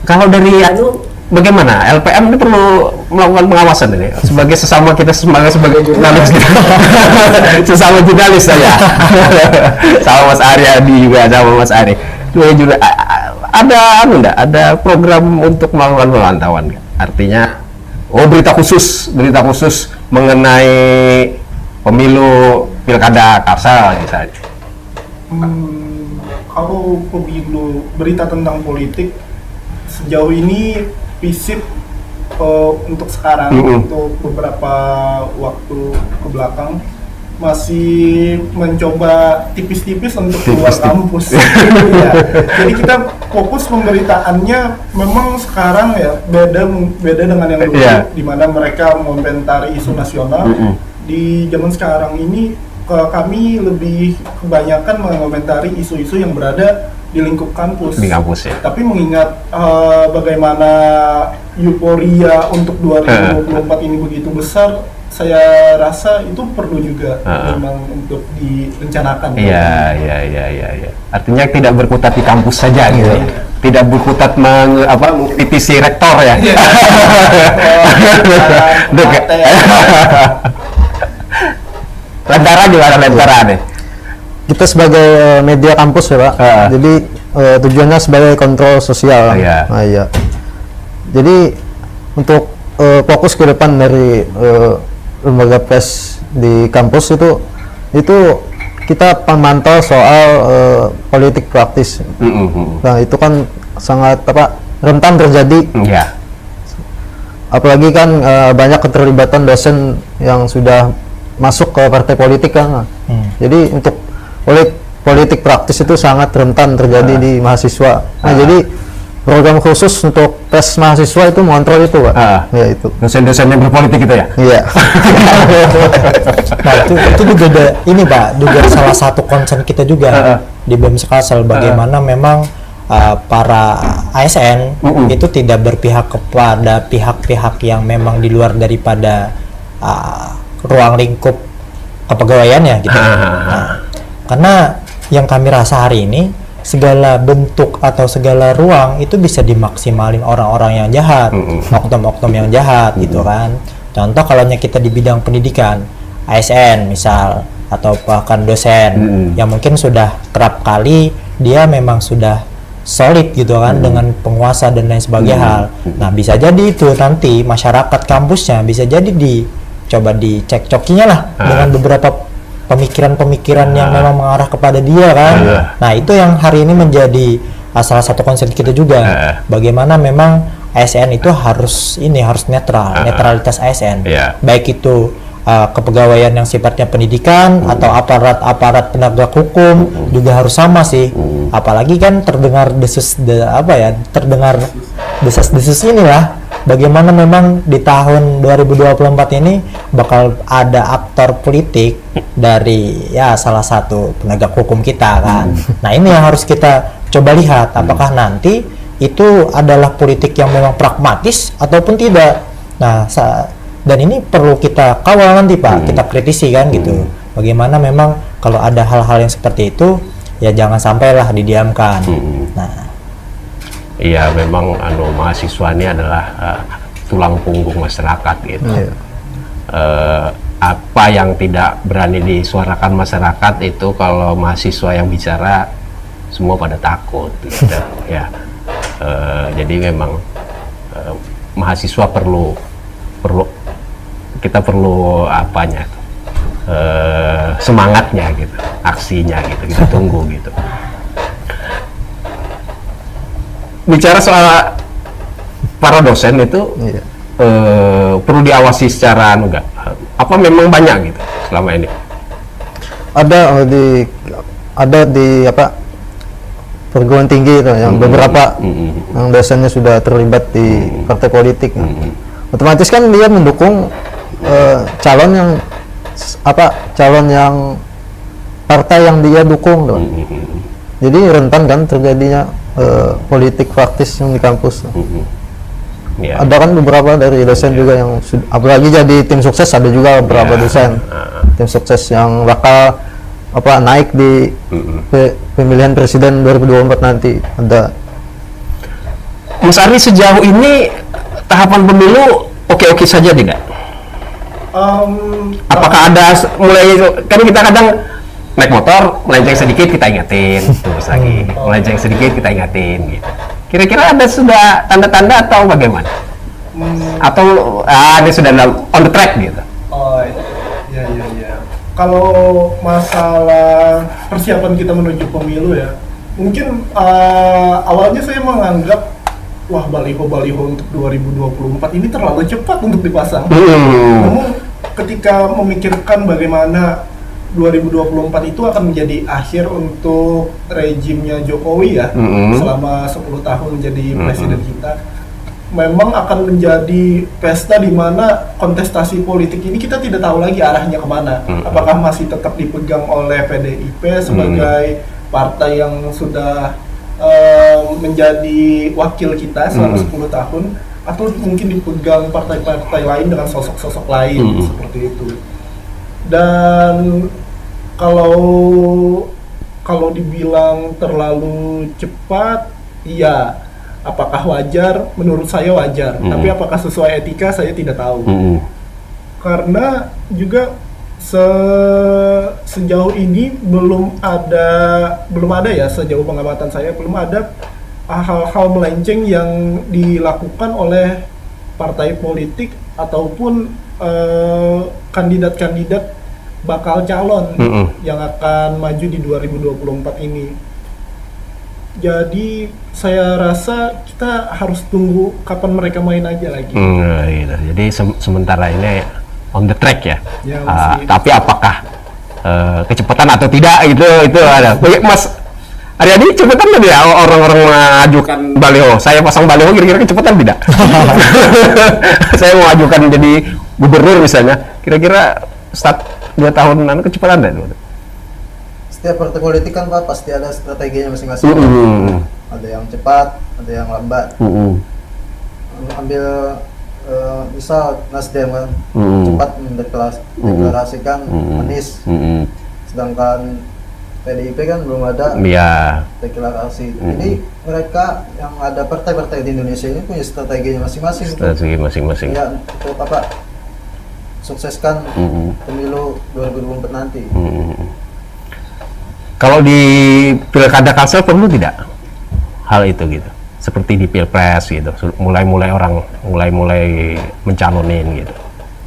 Kalau dari bagaimana LPM ini perlu melakukan pengawasan ini sebagai sesama kita sebagai jurnalis gitu. Sesama jurnalis saya. Sama Mas Aryadi juga, sama Mas Ari. Juga ada program untuk melakukan pemantauan nggak? Artinya berita khusus mengenai pemilu pilkada Kalsel misalnya. Kalau pemilu berita tentang politik sejauh ini visip untuk sekarang untuk beberapa waktu ke belakang masih mencoba tipis-tipis untuk keluar kampus. Ya. Jadi kita fokus pemberitaannya memang sekarang ya beda dengan yang dulu, di mana mereka mengomentari isu nasional. Di zaman sekarang ini kami lebih kebanyakan mengomentari isu-isu yang berada di lingkup kampus. Di kampus ya. Tapi mengingat bagaimana euforia untuk 2024 ini begitu besar, saya rasa itu perlu juga memang untuk direncanakan. Iya. Artinya tidak berkutat di kampus saja gitu. Tidak berkutat mengkritisi rektor ya. Lentera juga ada Lentera nih. Kita sebagai media kampus ya Pak, jadi tujuannya sebagai kontrol sosial. Iya. Jadi untuk fokus ke depan dari lembaga pers di kampus itu kita pemantau soal politik praktis. Nah itu kan sangat rentan terjadi. Apalagi kan banyak keterlibatan dosen yang sudah masuk ke partai politik kan. Jadi untuk politik praktis itu sangat rentan terjadi di mahasiswa. Nah jadi program khusus untuk tes mahasiswa itu mengontrol itu Pak. Ya itu. Dosen-dosen yang berpolitik itu ya? Iya. Nah itu juga ini Pak, juga salah satu concern kita juga di BEM Kalsel bagaimana memang para ASN itu tidak berpihak kepada pihak-pihak yang memang di luar daripada ruang lingkup kepegawaiannya gitu. Nah, karena yang kami rasa hari ini segala bentuk atau segala ruang itu bisa dimaksimalin orang-orang yang jahat, oknum-oknum yang jahat gitu kan. Contoh kalau kita di bidang pendidikan, ASN misal atau bahkan dosen yang mungkin sudah kerap kali dia memang sudah solid gitu kan dengan penguasa dan lain sebagainya hal. Nah bisa jadi itu nanti masyarakat kampusnya bisa jadi coba dicek-cokinya lah dengan beberapa pemikiran-pemikiran yang memang mengarah kepada dia kan. Nah itu yang hari ini menjadi salah satu concern kita juga. Bagaimana memang ASN itu harus netral, netralitas ASN. Baik itu kepegawaian yang sifatnya pendidikan atau aparat penegak hukum juga harus sama sih. Apalagi kan terdengar terdengar desas-desus inilah. Bagaimana memang di tahun 2024 ini bakal ada aktor politik dari salah satu penegak hukum kita kan. Nah ini yang harus kita coba lihat apakah nanti itu adalah politik yang memang pragmatis ataupun tidak. Nah dan ini perlu kita kawal nanti Pak, kita kritisi kan gitu. Bagaimana memang kalau ada hal-hal yang seperti itu ya jangan sampailah didiamkan. Nah iya memang mahasiswa ini adalah tulang punggung masyarakat gitu. Apa yang tidak berani disuarakan masyarakat itu kalau mahasiswa yang bicara semua pada takut gitu. Jadi memang mahasiswa kita perlu semangatnya gitu, aksinya gitu, kita tunggu gitu. Bicara soal para dosen itu perlu diawasi secara enggak? Apa memang banyak gitu selama ini? Ada di perguruan tinggi itu yang beberapa yang dosennya sudah terlibat di partai politik. Otomatis kan dia mendukung calon yang partai yang dia dukung. Jadi rentan kan terjadinya politik praktis yang di kampus. Ada kan beberapa dari dosen juga yang apalagi jadi tim sukses, ada juga beberapa dosen tim sukses yang bakal naik di pemilihan presiden 2024 nanti ada. Mas Ari sejauh ini tahapan pemilu oke-oke saja tidak? Apakah ada mulai, kan kita kadang naik motor melenceng sedikit kita ingatin, terus lagi melenceng sedikit kita ingatin gitu. Kira-kira ada sudah tanda-tanda atau bagaimana? Atau ini sudah on the track gitu? Oh iya. Kalau masalah persiapan kita menuju pemilu ya, mungkin awalnya saya menganggap wah baliho-baliho untuk 2024 ini terlalu cepat untuk dipasang. Namun ketika memikirkan bagaimana 2024 itu akan menjadi akhir untuk rejimnya Jokowi ya, selama 10 tahun menjadi presiden kita, memang akan menjadi pesta di mana kontestasi politik ini kita tidak tahu lagi arahnya kemana. Apakah masih tetap dipegang oleh PDIP sebagai partai yang sudah menjadi wakil kita selama 10 tahun, atau mungkin dipegang partai-partai lain dengan sosok-sosok lain seperti itu. Dan kalau dibilang terlalu cepat, iya. Apakah wajar? Menurut saya wajar. Tapi apakah sesuai etika, saya tidak tahu. Karena juga sejauh ini belum ada ya, sejauh pengamatan saya belum ada hal-hal melenceng yang dilakukan oleh partai politik ataupun kandidat-kandidat bakal calon yang akan maju di 2024 ini. Jadi saya rasa kita harus tunggu kapan mereka main aja lagi. Gitu. Jadi sementara ini on the track ya. Tapi apakah kecepatan atau tidak itu ada. Mas Aryadi, cepetan tadi ya orang-orang mengajukan baliho. Saya pasang baliho kira-kira kecepatan tidak? Saya mau ajukan jadi gubernur misalnya. Kira-kira start 2 tahunan kecepatan tidak? Setiap partai politik kan Pak pasti ada strateginya masing-masing. Ada yang cepat, ada yang lambat. Ambil misal Nasdem kan cepat mendeklarasikan Anies, sedangkan PDIP kan belum ada deklarasi. Jadi mereka yang ada partai-partai di Indonesia ini punya strateginya masing-masing. Ya, untuk apa? Sukseskan pemilu 2024 nanti. Kalau di pilkada Kalsel perlu tidak hal itu gitu? Seperti di pilpres gitu, mulai mencalonin gitu.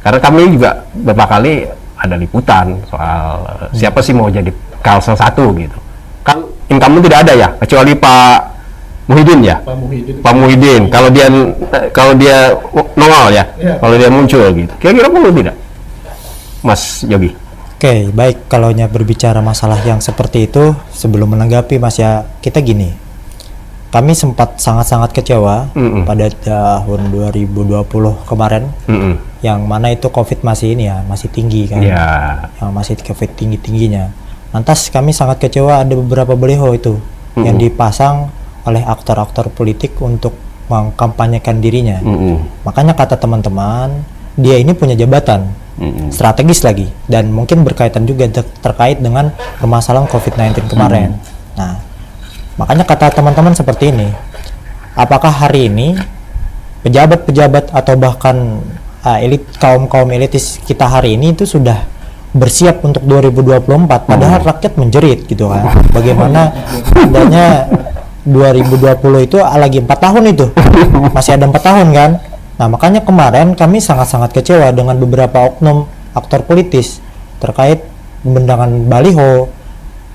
Karena kami juga beberapa kali ada liputan soal siapa sih mau jadi Kalsel 1 gitu. Kan incumbent tidak ada ya, kecuali Pak Muhyiddin ya. Pak Muhyiddin. Kalau dia nongol ya, kalau dia muncul gitu. Kira-kira perlu tidak, Mas Yogi? Oke, baik. Kalau berbicara masalah yang seperti itu, sebelum menanggapi Mas ya, kita gini. Kami sempat sangat-sangat kecewa pada tahun 2020 kemarin, yang mana itu COVID masih tinggi kan, yang masih COVID tinggi-tingginya. Lantas kami sangat kecewa ada beberapa baliho itu yang dipasang oleh aktor-aktor politik untuk mengkampanyekan dirinya. Makanya kata teman-teman, dia ini punya jabatan strategis lagi, dan mungkin berkaitan juga terkait dengan permasalahan COVID-19 kemarin. Nah, makanya kata teman-teman seperti ini, apakah hari ini pejabat-pejabat atau bahkan elit kaum elitis kita hari ini itu sudah bersiap untuk 2024, padahal rakyat menjerit gitu kan, bagaimana adanya 2020 itu lagi 4 tahun itu masih ada 4 tahun kan. Nah, makanya kemarin kami sangat-sangat kecewa dengan beberapa oknum aktor politis terkait pembentangan baliho,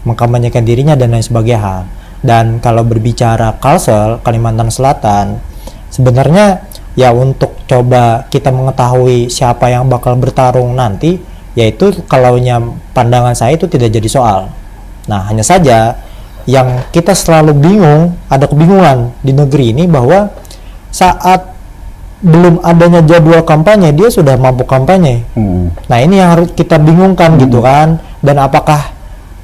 mengkampanyekan dirinya dan lain sebagainya. Dan kalau berbicara Kalsel, Kalimantan Selatan, sebenarnya ya untuk coba kita mengetahui siapa yang bakal bertarung nanti, yaitu kalaunya pandangan saya itu tidak jadi soal. Nah, hanya saja yang kita selalu bingung, ada kebingungan di negeri ini bahwa saat belum adanya jadwal kampanye, dia sudah mampu kampanye. Nah, ini yang harus kita bingungkan gitu kan. Dan apakah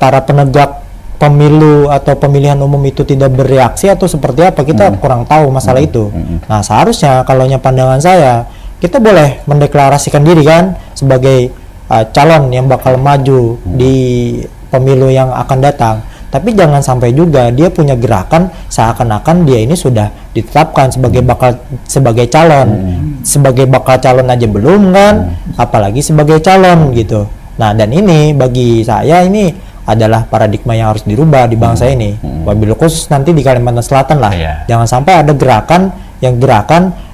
para penegak pemilu atau pemilihan umum itu tidak bereaksi atau seperti apa, kita kurang tahu masalah itu. Nah, seharusnya kalau pandangan saya, kita boleh mendeklarasikan diri kan sebagai calon yang bakal maju di pemilu yang akan datang. Tapi jangan sampai juga dia punya gerakan seakan-akan dia ini sudah ditetapkan sebagai calon. Sebagai bakal calon aja belum kan, apalagi sebagai calon gitu. Nah, dan ini bagi saya ini adalah paradigma yang harus dirubah di bangsa ini. Wabil khusus nanti di Kalimantan Selatan lah. Jangan sampai ada gerakan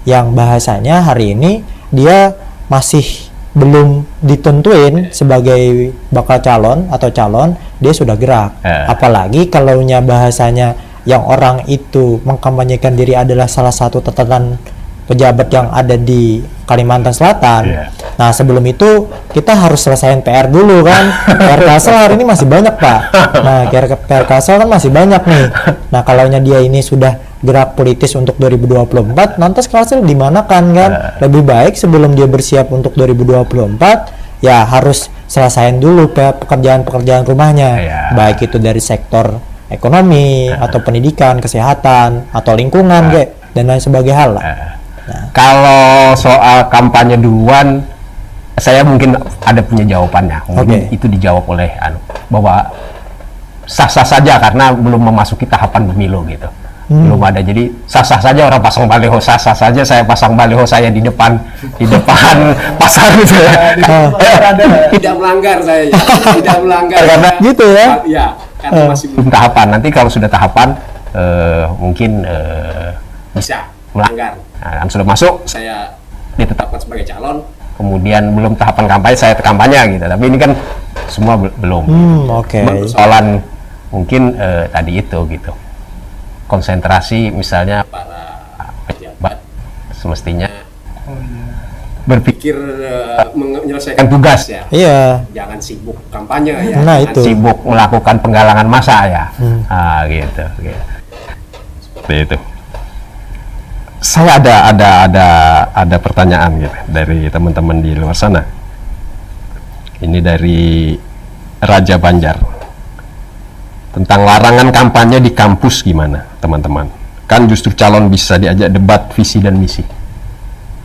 yang bahasanya hari ini dia masih belum ditentuin sebagai bakal calon atau calon, dia sudah gerak. Apalagi kalaunya bahasanya yang orang itu mengkampanyekan diri adalah salah satu tatanan pejabat yang ada di Kalimantan Selatan. Nah, sebelum itu kita harus selesaiin PR dulu kan. PR Kalsel hari ini masih banyak, Pak. Nah, PR Kalsel kan masih banyak nih. Nah, kalaunya dia ini sudah gerak politis untuk 2024, lantas Kalsel di mana kan? Lebih baik sebelum dia bersiap untuk 2024, ya harus selesaiin dulu pekerjaan-pekerjaan rumahnya. Baik itu dari sektor ekonomi atau pendidikan, kesehatan atau lingkungan dan lain sebagainya hal lah. Kalau soal kampanye duluan, saya mungkin ada punya jawabannya. Mungkin itu dijawab oleh bahwa sah-sah saja karena belum memasuki tahapan pemilu gitu. Belum ada, jadi sah-sah saja orang pasang baliho, sah-sah saja saya pasang baliho saya di depan pasar gitu ya. Tidak melanggar saya, tidak melanggar karena gitu ya. Ya, karena masih belum tahapan. Nanti kalau sudah tahapan mungkin bisa melanggar. Nah, kan sudah masuk, Saya ditetapkan sebagai calon. kemudian belum tahapan kampanye saya kampanye gitu. Tapi ini kan semua belum. Persoalan mungkin tadi itu gitu. Konsentrasi misalnya Para pejabat semestinya berpikir menyelesaikan tugas ya. Iya. Jangan sibuk kampanye ya. Nah, Jangan itu. sibuk melakukan penggalangan massa ya. Gitu. Seperti itu. Saya ada pertanyaan gitu dari teman-teman di luar sana. Ini dari Raja Banjar. Tentang larangan kampanye di kampus gimana, teman-teman? Kan justru calon bisa diajak debat visi dan misi.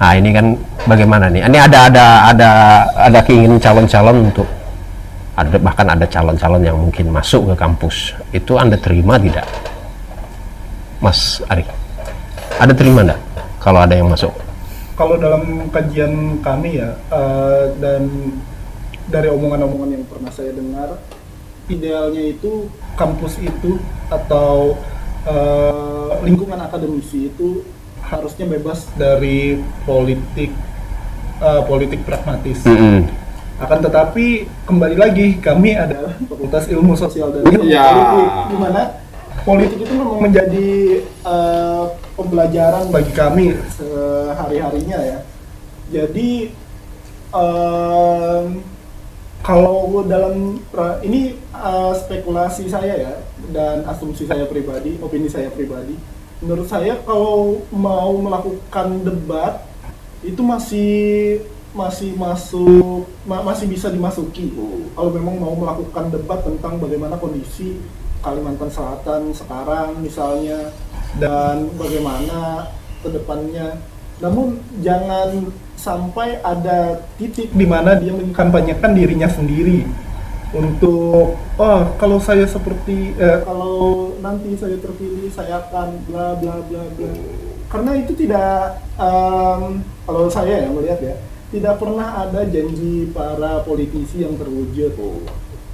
Nah, ini kan bagaimana nih? Ini ada keinginan calon-calon untuk bahkan ada calon-calon yang mungkin masuk ke kampus. Itu Anda terima tidak, Mas Ari? Ada terima enggak kalau ada yang masuk? Kalau dalam kajian kami ya, dan dari omongan-omongan yang pernah saya dengar, idealnya itu kampus itu atau lingkungan akademisi itu harusnya bebas dari politik pragmatis. Akan tetapi kembali lagi, kami adalah Fakultas Ilmu Sosial dan Politik, di mana politik itu memang menjadi pembelajaran bagi kami sehari-harinya ya. Jadi kalau dalam ini spekulasi saya ya, dan asumsi saya pribadi, opini saya pribadi, menurut saya kalau mau melakukan debat itu masih bisa dimasuki. Kalau memang mau melakukan debat tentang bagaimana kondisi Kalimantan Selatan sekarang misalnya, dan bagaimana ke depannya. Namun jangan sampai ada titik di mana dia mengkampanyekan dirinya sendiri untuk kalau saya seperti kalau nanti saya terpilih saya akan bla bla bla bla. Karena itu tidak kalau saya melihat ya, tidak pernah ada janji para politisi yang terwujud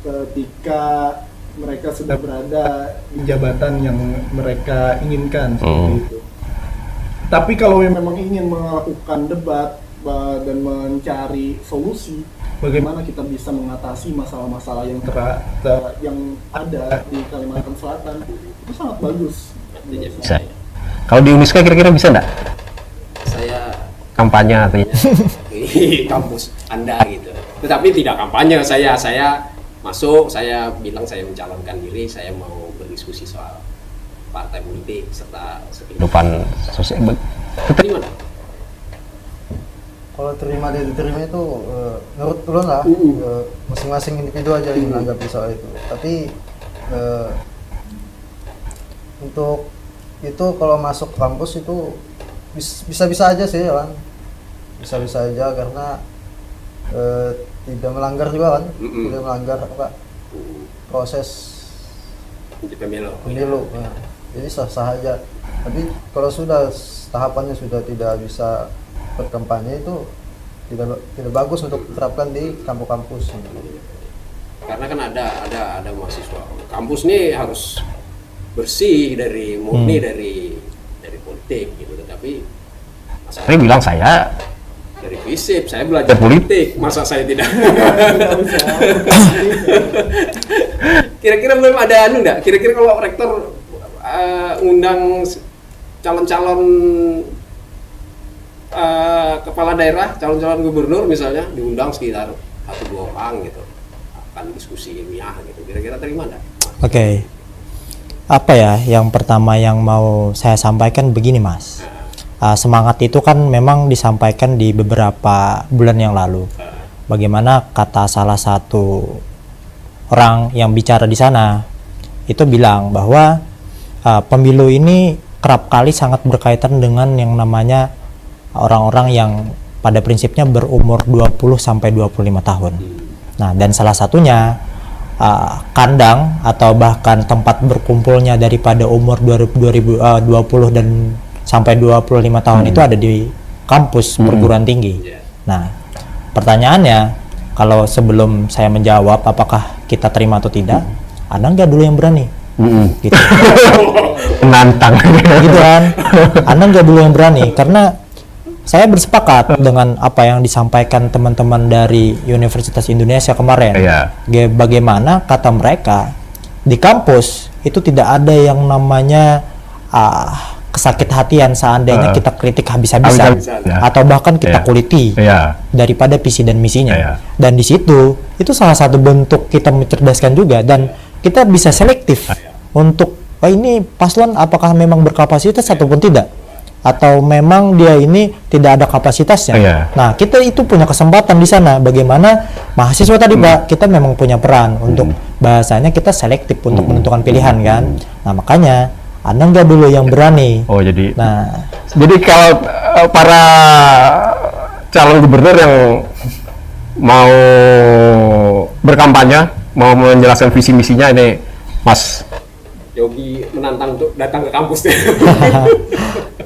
ketika mereka sudah berada di jabatan yang mereka inginkan seperti itu. Tapi kalau memang ingin melakukan debat dan mencari solusi, bagaimana kita bisa mengatasi masalah-masalah yang ada di Kalimantan Selatan, itu sangat bagus. Bisa. Kalau di Uniska kira-kira bisa enggak? Saya Kampanye artinya? di kampus Anda gitu. Tetapi tidak kampanye, saya masuk, saya bilang saya mencalonkan diri, saya mau berdiskusi soal partai politik serta Kehidupan sosial. Terima. Kalau terima dan diterima itu menurut ulun lah, masing-masing individu aja yang menanggapi soal itu. Tapi untuk itu kalau masuk kampus itu bisa-bisa aja sih kan, bisa-bisa aja karena tidak melanggar juga kan, tidak melanggar proses pemilu. Nah, jadi sah-sah aja. Tapi kalau sudah tahapannya sudah tidak bisa berkampanye itu tidak bagus untuk diterapkan di kampus-kampus. Karena kan ada mahasiswa kampus nih harus bersih dari murni dari politik gitu, tetapi Saya bilang saya dari FISIP saya belajar politik, masa saya tidak? Kira-kira belum ada anu enggak? Kira-kira kalau rektor ngundang calon-calon kepala daerah, calon-calon gubernur misalnya, diundang sekitar 1-2 orang gitu, akan diskusi ilmiah gitu, kira-kira terima enggak? Oke. Apa ya yang pertama yang mau saya sampaikan begini Mas, semangat itu kan memang disampaikan di beberapa bulan yang lalu. Bagaimana kata salah satu orang yang bicara di sana itu bilang bahwa pemilu ini kerap kali sangat berkaitan dengan yang namanya orang-orang yang pada prinsipnya berumur 20 sampai 25 tahun. Nah, dan salah satunya kandang atau bahkan tempat berkumpulnya daripada umur 2020 dan sampai 25 tahun itu ada di kampus perguruan tinggi. Nah, pertanyaannya, kalau sebelum saya menjawab apakah kita terima atau tidak, ada nggak dulu yang berani? Gitu. menantang. Gitu kan? Anda nggak dulu yang berani, karena saya bersepakat dengan apa yang disampaikan teman-teman dari Universitas Indonesia kemarin. Bagaimana kata mereka di kampus itu tidak ada yang namanya kesakit hatian seandainya kita kritik habis-habisan atau bahkan kita kuliti daripada visi dan misinya. Dan di situ itu salah satu bentuk kita mencerdaskan juga, dan kita bisa selektif untuk ini paslon apakah memang berkapasitas ataupun tidak, atau memang dia ini tidak ada kapasitasnya. Nah, kita itu punya kesempatan di sana. Bagaimana mahasiswa tadi Pak, kita memang punya peran untuk bahasanya kita selektif untuk menentukan pilihan kan. Nah, makanya Anda nggak dulu yang berani. Jadi kalau para calon gubernur yang mau berkampanye, mau menjelaskan visi misinya, ini Mas Yogi menantang untuk datang ke kampus.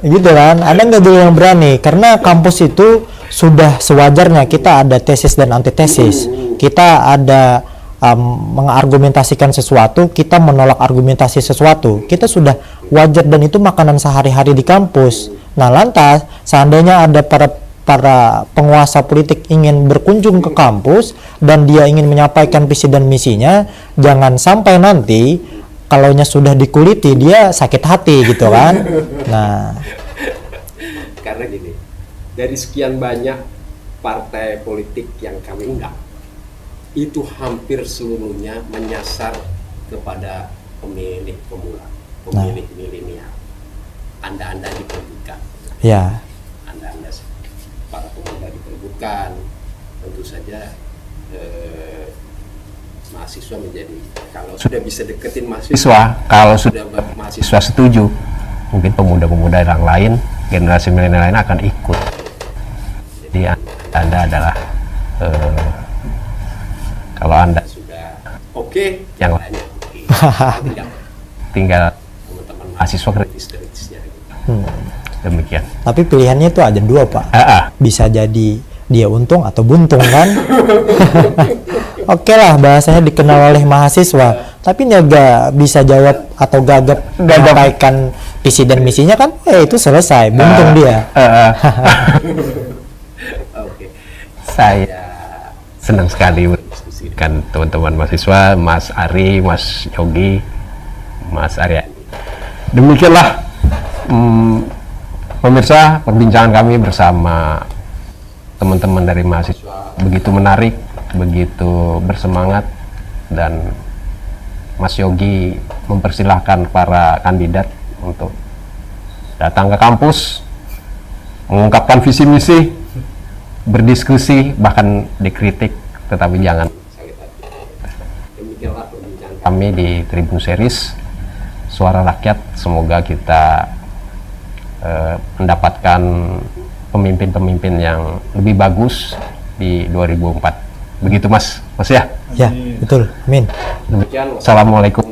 Gitu kan, Anda nggak dulu yang berani, karena kampus itu sudah sewajarnya kita ada tesis dan antitesis. Kita ada mengargumentasikan sesuatu, kita menolak argumentasi sesuatu. Kita sudah wajar dan itu makanan sehari-hari di kampus. Nah, lantas seandainya ada para penguasa politik ingin berkunjung ke kampus dan dia ingin menyampaikan visi dan misinya, jangan sampai nanti kalaunya sudah dikuliti dia sakit hati gitu kan. Nah, karena gini, dari sekian banyak partai politik yang kami undang, itu hampir seluruhnya menyasar kepada pemilih pemula, pemilih milenial. Anda diperbutkan. Ya. Anda para pemuda diperbutkan. Tentu saja mahasiswa menjadi, kalau sudah bisa deketin mahasiswa, kalau sudah mahasiswa setuju, mungkin pemuda-pemuda yang lain, generasi milenial lain akan ikut. Jadi Anda adalah kalau Anda sudah oke, yang lainnya tinggal teman-teman mahasiswa kritis-kritisnya. Demikian. Tapi pilihannya itu ada dua Pak. Bisa jadi dia untung atau buntung kan. Oke lah, bahasanya dikenal oleh mahasiswa, tapi dia gak bisa jawab atau gagap menyampaikan visi dan misinya kan, itu selesai, buntung dia. Saya senang sekali berdiskusikan teman-teman mahasiswa, Mas Ari, Mas Yogi, Mas Arya. Demikianlah pemirsa perbincangan kami bersama teman-teman dari mahasiswa, begitu menarik, begitu bersemangat, dan Mas Yogi mempersilahkan para kandidat untuk datang ke kampus, mengungkapkan visi misi, berdiskusi, bahkan dikritik, tetapi jangan. Kami di Tribun Series Suara Rakyat, semoga kita mendapatkan pemimpin-pemimpin yang lebih bagus di 2004. Begitu Mas ya? Ya, betul. Amin. Assalamualaikum.